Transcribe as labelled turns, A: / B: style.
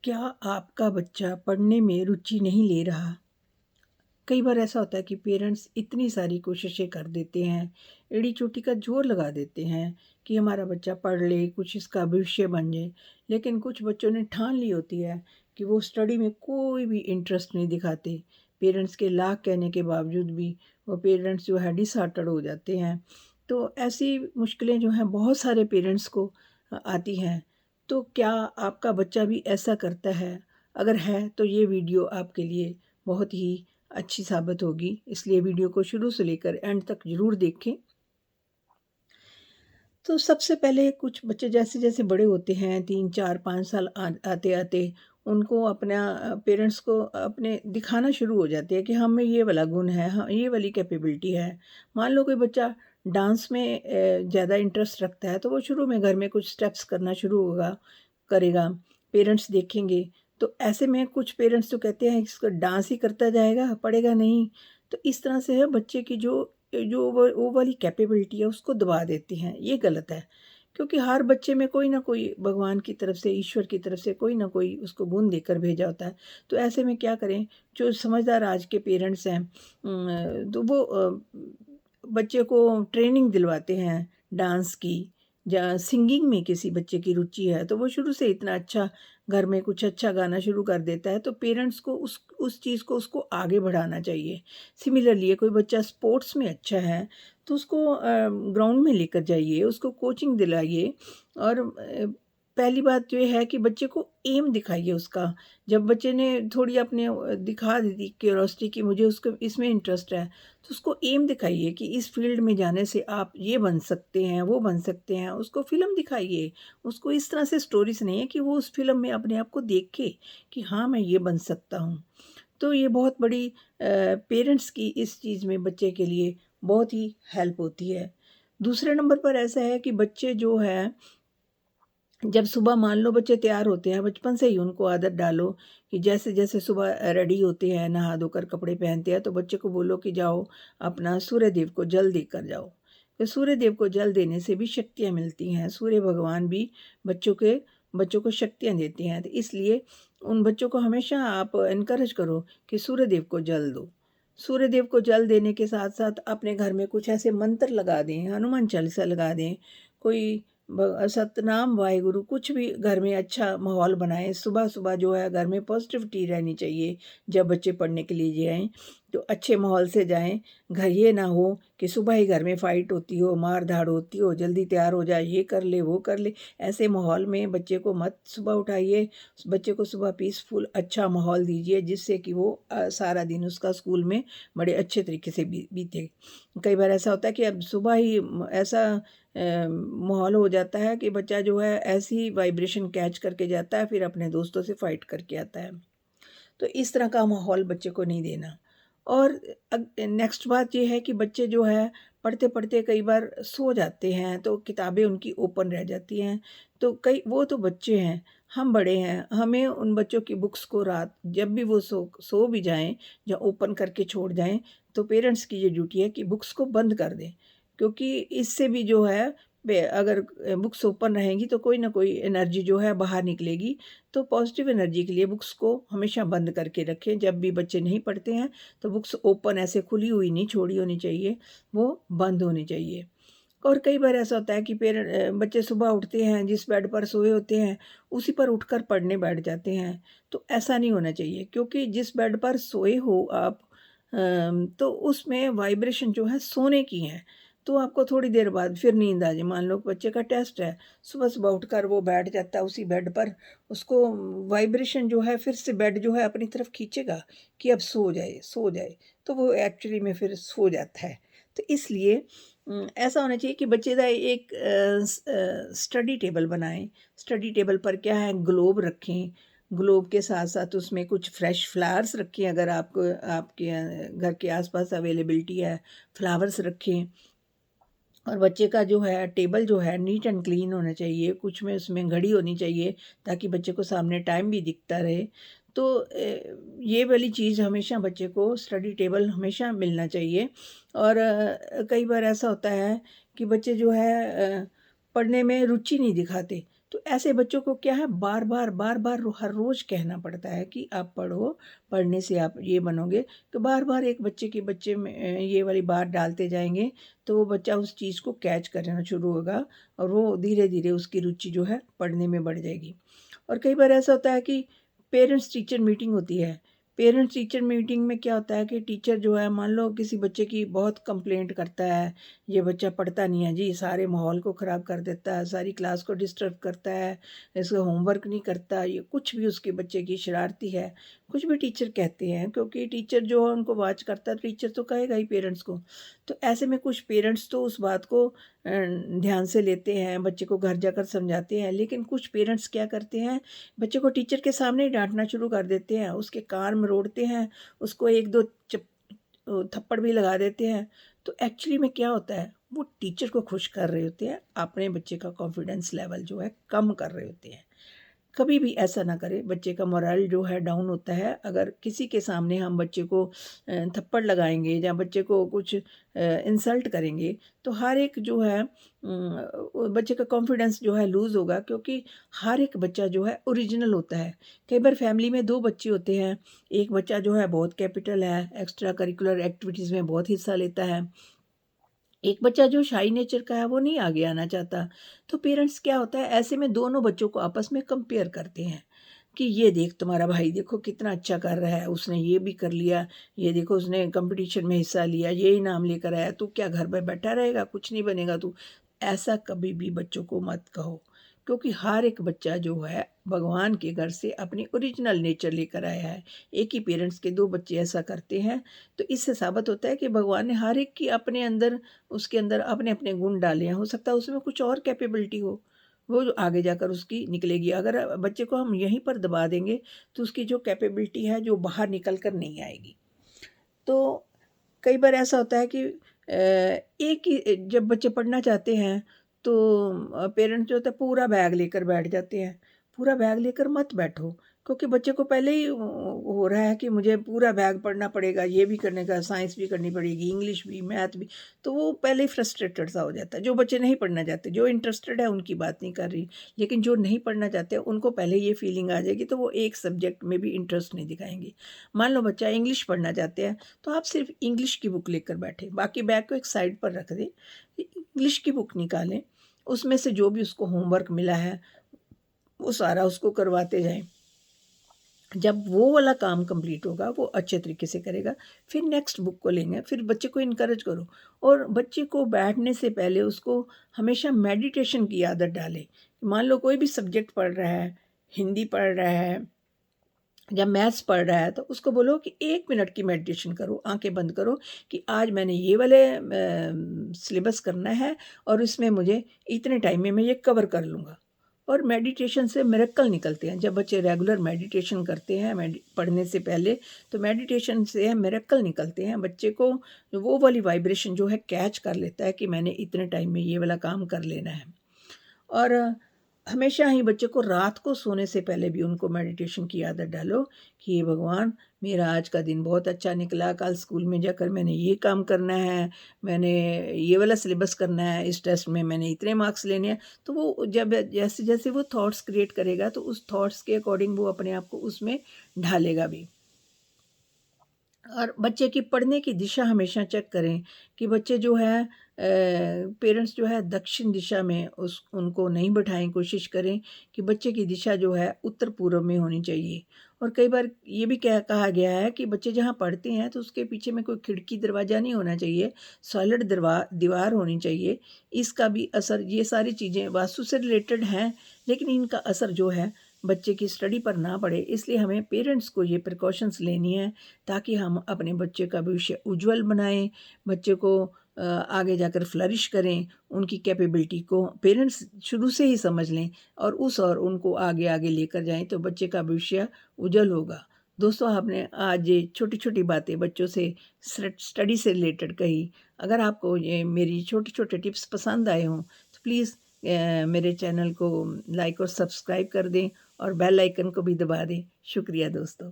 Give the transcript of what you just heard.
A: क्या आपका बच्चा पढ़ने में रुचि नहीं ले रहा? कई बार ऐसा होता है कि पेरेंट्स इतनी सारी कोशिशें कर देते हैं, एड़ी-चोटी का ज़ोर लगा देते हैं कि हमारा बच्चा पढ़ ले, कुछ इसका भविष्य बन जाए। लेकिन कुछ बच्चों ने ठान ली होती है कि वो स्टडी में कोई भी इंटरेस्ट नहीं दिखाते। पेरेंट्स के लाख कहने के बावजूद भी वो पेरेंट्स जो है डिसहार्टेड हो जाते हैं। तो ऐसी मुश्किलें जो हैं बहुत सारे पेरेंट्स को आती हैं। तो क्या आपका बच्चा भी ऐसा करता है? अगर है तो ये वीडियो आपके लिए बहुत ही अच्छी साबित होगी, इसलिए वीडियो को शुरू से लेकर एंड तक ज़रूर देखें। तो सबसे पहले कुछ बच्चे जैसे-जैसे बड़े होते हैं 3, 4, 5 साल आते-आते उनको अपना पेरेंट्स को अपने दिखाना शुरू हो जाते हैं कि हम में ये वाला गुण है, हाँ, ये वाली कैपेबिलिटी है। मान लो कोई बच्चा डांस में ज़्यादा इंटरेस्ट रखता है, तो वो शुरू में घर में कुछ स्टेप्स करना शुरू करेगा, पेरेंट्स देखेंगे। तो ऐसे में कुछ पेरेंट्स तो कहते हैं इसको डांस ही करता जाएगा, पढ़ेगा नहीं। तो इस तरह से है बच्चे की जो वो वाली कैपेबिलिटी है उसको दबा देती हैं, ये गलत है। क्योंकि हर बच्चे में कोई ना कोई भगवान की तरफ से, ईश्वर की तरफ से कोई ना कोई उसको गुण देकर भेजा होता है। तो ऐसे में क्या करें, जो समझदार आज के पेरेंट्स हैं तो वो बच्चे को ट्रेनिंग दिलवाते हैं डांस की या सिंगिंग में किसी बच्चे की रुचि है, तो वो शुरू से इतना अच्छा घर में कुछ अच्छा गाना शुरू कर देता है, तो पेरेंट्स को उस चीज़ को उसको आगे बढ़ाना चाहिए। सिमिलरली कोई बच्चा स्पोर्ट्स में अच्छा है, तो उसको ग्राउंड में लेकर जाइए, उसको कोचिंग दिलाइए और पहली बात ये है कि बच्चे को एम दिखाइए उसका। जब बच्चे ने थोड़ी अपने दिखा दी थी क्यूरोसिटी कि मुझे उसको इसमें इंटरेस्ट है, तो उसको एम दिखाइए कि इस फील्ड में जाने से आप ये बन सकते हैं, वो बन सकते हैं। उसको फ़िल्म दिखाइए, उसको इस तरह से स्टोरी सुनाइए कि वो उस फ़िल्म में अपने आप को देखे कि हाँ, मैं ये बन सकता हूँ। तो ये बहुत बड़ी पेरेंट्स की इस चीज़ में बच्चे के लिए बहुत ही हेल्प होती है। दूसरे नंबर पर ऐसा है कि बच्चे जो हैं जब सुबह मान लो बच्चे तैयार होते हैं, बचपन से ही उनको आदत डालो कि जैसे-जैसे सुबह रेडी होते हैं, नहा धोकर कपड़े पहनते हैं, तो बच्चे को बोलो कि जाओ अपना सूर्य देव को जल देकर जाओ। तो सूर्य देव को जल देने से भी शक्तियाँ मिलती हैं, सूर्य भगवान भी बच्चों को शक्तियाँ देती हैं। तो इसलिए उन बच्चों को हमेशा आप एनकरेज करो कि सूर्य देव को जल दो। सूर्य देव को जल देने के साथ-साथ अपने घर में कुछ ऐसे मंत्र लगा दें, हनुमान चालीसा लगा दें, कोई सतनाम वाहेगुरु कुछ भी घर में अच्छा माहौल बनाएँ। सुबह-सुबह जो है घर में पॉज़िटिविटी रहनी चाहिए। जब बच्चे पढ़ने के लिए जाएँ, तो अच्छे माहौल से जाएँ। घर ये ना हो कि सुबह ही घर में फ़ाइट होती हो, मार-धाड़ होती हो, जल्दी तैयार हो जा, ये कर ले, वो कर ले। ऐसे माहौल में बच्चे को मत सुबह उठाइए। बच्चे को सुबह पीसफुल अच्छा माहौल दीजिए जिससे कि वो सारा दिन उसका स्कूल में बड़े अच्छे तरीके से बीते। कई बार ऐसा होता है कि अब सुबह ही ऐसा माहौल हो जाता है कि बच्चा जो है ऐसी वाइब्रेशन कैच करके जाता है, फिर अपने दोस्तों से फाइट करके आता है। तो इस तरह का माहौल बच्चे को नहीं देना। और नेक्स्ट बात ये है कि बच्चे जो है पढ़ते-पढ़ते कई बार सो जाते हैं, तो किताबें उनकी ओपन रह जाती हैं। तो कई वो तो बच्चे हैं, हम बड़े हैं, हमें उन बच्चों की बुक्स को रात जब भी वो सो भी जाएँ या ओपन करके छोड़ जाएँ, तो पेरेंट्स की ये ड्यूटी है कि बुक्स को बंद कर दें। क्योंकि इससे भी जो है अगर बुक्स ओपन रहेंगी तो कोई ना कोई एनर्जी जो है बाहर निकलेगी। तो पॉजिटिव एनर्जी के लिए बुक्स को हमेशा बंद करके रखें। जब भी बच्चे नहीं पढ़ते हैं तो बुक्स ओपन ऐसे खुली हुई नहीं छोड़ी होनी चाहिए, वो बंद होनी चाहिए। और कई बार ऐसा होता है कि बच्चे सुबह उठते हैं, जिस बेड पर सोए होते हैं, उसी पर उठकर पढ़ने बैठ जाते हैं। तो ऐसा नहीं होना चाहिए क्योंकि जिस बेड पर सोए हो आप तो उसमें वाइब्रेशन जो है सोने की है। तो आपको थोड़ी देर बाद फिर नींद आ जाए। मान लो बच्चे का टेस्ट है, सुबह-सुबह उठकर वो बैठ जाता है उसी बेड पर, उसको वाइब्रेशन जो है फिर से बेड जो है अपनी तरफ खींचेगा कि अब सो जाए। तो वो एक्चुअली में फिर सो जाता है। तो इसलिए ऐसा होना चाहिए कि बच्चे का एक स्टडी टेबल बनाएँ। स्टडी टेबल पर क्या है ग्लोब रखें, ग्लोब के साथ-साथ उसमें कुछ फ्रेश फ्लावर्स रखें अगर आपको आपके घर के आस-पास अवेलेबिलिटी है, फ्लावर्स रखें। और बच्चे का जो है टेबल जो है नीट एंड क्लीन होना चाहिए, कुछ में उसमें घड़ी होनी चाहिए ताकि बच्चे को सामने टाइम भी दिखता रहे। तो ये वाली चीज़ हमेशा बच्चे को स्टडी टेबल हमेशा मिलना चाहिए। और कई बार ऐसा होता है कि बच्चे जो है पढ़ने में रुचि नहीं दिखाते। तो ऐसे बच्चों को क्या है, बार-बार हर रोज़ कहना पड़ता है कि आप पढ़ो, पढ़ने से आप ये बनोगे। तो बार-बार एक बच्चे के बच्चे में ये वाली बात डालते जाएँगे, तो वो बच्चा उस चीज़ को कैच करना शुरू होगा और वो धीरे-धीरे उसकी रुचि जो है पढ़ने में बढ़ जाएगी। और कई बार ऐसा होता है कि पेरेंट्स टीचर मीटिंग होती है। पेरेंट्स टीचर मीटिंग में क्या होता है कि टीचर जो है, मान लो किसी बच्चे की बहुत कंप्लेंट करता है, ये बच्चा पढ़ता नहीं है जी, सारे माहौल को ख़राब कर देता है, सारी क्लास को डिस्टर्ब करता है, इसका होमवर्क नहीं करता, ये कुछ भी उसके बच्चे की शरारती है, कुछ भी टीचर कहते हैं, क्योंकि टीचर जो है उनको वाच करता है, तो टीचर तो कहेगा ही पेरेंट्स को। तो ऐसे में कुछ पेरेंट्स तो उस बात को ध्यान से लेते हैं, बच्चे को घर जाकर समझाते हैं, लेकिन कुछ पेरेंट्स क्या करते हैं, बच्चे को टीचर के सामने ही डाँटना शुरू कर देते हैं, उसके कान मरोड़ते हैं, उसको 1-2 थप्पड़ भी लगा देते हैं। तो एक्चुअली में क्या होता है, वो टीचर को खुश कर रहे होते हैं, अपने बच्चे का कॉन्फिडेंस लेवल जो है कम कर रहे होते हैं। कभी भी ऐसा ना करें, बच्चे का मोरल जो है डाउन होता है अगर किसी के सामने हम बच्चे को थप्पड़ लगाएँगे या बच्चे को कुछ इंसल्ट करेंगे, तो हर एक जो है वो बच्चे का कॉन्फिडेंस जो है लूज़ होगा, क्योंकि हर एक बच्चा जो है ओरिजिनल होता है। कई बार फैमिली में 2 बच्चे होते हैं, एक बच्चा जो है बहुत कैपिटल है, एक्स्ट्रा करिकुलर एक्टिविटीज़ में बहुत हिस्सा लेता है, एक बच्चा जो शाई नेचर का है वो नहीं आगे आना चाहता। तो पेरेंट्स क्या होता है, ऐसे में दोनों बच्चों को आपस में कंपेयर करते हैं कि ये देख तुम्हारा भाई देखो कितना अच्छा कर रहा है, उसने ये भी कर लिया, ये देखो उसने कंपटीशन में हिस्सा लिया, ये इनाम लेकर आया, तू क्या घर पे बैठा रहेगा, कुछ नहीं बनेगा तू। ऐसा कभी भी बच्चों को मत कहो, क्योंकि हर एक बच्चा जो है भगवान के घर से अपनी ओरिजिनल नेचर लेकर आया है। एक ही पेरेंट्स के 2 बच्चे ऐसा करते हैं, तो इससे साबित होता है कि भगवान ने हर एक की अपने अंदर, उसके अंदर अपने-अपने गुण डाले हैं। हो सकता है उसमें कुछ और कैपेबिलिटी हो, वो जो आगे जाकर उसकी निकलेगी। अगर बच्चे को हम यहीं पर दबा देंगे, तो उसकी जो कैपेबिलिटी है, जो बाहर निकल कर नहीं आएगी। तो कई बार ऐसा होता है कि एक ही जब बच्चे पढ़ना चाहते हैं, तो पेरेंट्स जो होता है पूरा बैग लेकर बैठ जाते हैं। पूरा बैग लेकर मत बैठो, क्योंकि बच्चे को पहले ही हो रहा है कि मुझे पूरा बैग पढ़ना पड़ेगा, ये भी करने का, साइंस भी करनी पड़ेगी, इंग्लिश भी, मैथ भी। तो वो पहले ही फ्रस्ट्रेटेड सा हो जाता है। जो बच्चे नहीं पढ़ना चाहते, जो इंटरेस्टेड है उनकी बात नहीं कर रही, लेकिन जो नहीं पढ़ना चाहते उनको पहले ये फीलिंग आ जाएगी, तो वो एक सब्जेक्ट में भी इंटरेस्ट नहीं दिखाएँगे। मान लो बच्चा इंग्लिश पढ़ना चाहते हैं, तो आप सिर्फ़ इंग्लिश की बुक लेकर बैठें, बाकी बैग को एक साइड पर रख दें, इंग्लिश की बुक निकालें, उसमें से जो भी उसको होमवर्क मिला है, वो सारा उसको करवाते जाएँ। जब वो वाला काम कंप्लीट होगा, वो अच्छे तरीके से करेगा, फिर नेक्स्ट बुक को लेंगे, फिर बच्चे को इनकरेज करो और बच्चे को बैठने से पहले उसको हमेशा मेडिटेशन की आदत डालें। मान लो कोई भी सब्जेक्ट पढ़ रहा है, हिंदी पढ़ रहा है या मैथ्स पढ़ रहा है, तो उसको बोलो कि 1 मिनट की मेडिटेशन करो, आँखें बंद करो कि आज मैंने ये वाले सिलेबस करना है और इसमें मुझे इतने टाइम में मैं ये कवर कर लूँगा। और मेडिटेशन से मिरेकल निकलते हैं। जब बच्चे रेगुलर मेडिटेशन करते हैं पढ़ने से पहले, तो मेडिटेशन से मिरेकल निकलते हैं। बच्चे को वो वाली वाइब्रेशन जो है कैच कर लेता है कि मैंने इतने टाइम में ये वाला काम कर लेना है। और हमेशा ही बच्चे को रात को सोने से पहले भी उनको मेडिटेशन की आदत डालो कि हे भगवान, मेरा आज का दिन बहुत अच्छा निकला, कल स्कूल में जाकर मैंने ये काम करना है, मैंने ये वाला सिलेबस करना है, इस टेस्ट में मैंने इतने मार्क्स लेने हैं। तो वो जब जैसे-जैसे वो थॉट्स क्रिएट करेगा, तो उस थॉट्स के अकॉर्डिंग वो अपने आप को उसमें ढालेगा भी। और बच्चे की पढ़ने की दिशा हमेशा चेक करें कि बच्चे जो है पेरेंट्स जो है दक्षिण दिशा में उस उनको नहीं बिठाएं, कोशिश करें कि बच्चे की दिशा जो है उत्तर पूर्व में होनी चाहिए। और कई बार ये भी कहा गया है कि बच्चे जहाँ पढ़ते हैं तो उसके पीछे में कोई खिड़की दरवाज़ा नहीं होना चाहिए, सॉलिड दीवार होनी चाहिए। इसका भी असर, ये सारी चीज़ें वास्तु से रिलेटेड हैं, लेकिन इनका असर जो है बच्चे की स्टडी पर ना पड़े, इसलिए हमें पेरेंट्स को ये प्रिकॉशंस लेनी है ताकि हम अपने बच्चे का भविष्य उज्जवल बनाएं, बच्चे को आगे जाकर फ्लरिश करें, उनकी कैपेबिलिटी को पेरेंट्स शुरू से ही समझ लें और उनको आगे आगे लेकर जाएं, तो बच्चे का भविष्य उज्जवल होगा। दोस्तों, आपने आज ये छोटी छोटी बातें बच्चों से स्टडी से रिलेटेड कही। अगर आपको ये मेरी छोटे छोटे टिप्स पसंद आए हों, तो प्लीज़ मेरे चैनल को लाइक और सब्सक्राइब कर दें और बेल आइकन को भी दबा दें। शुक्रिया दोस्तों।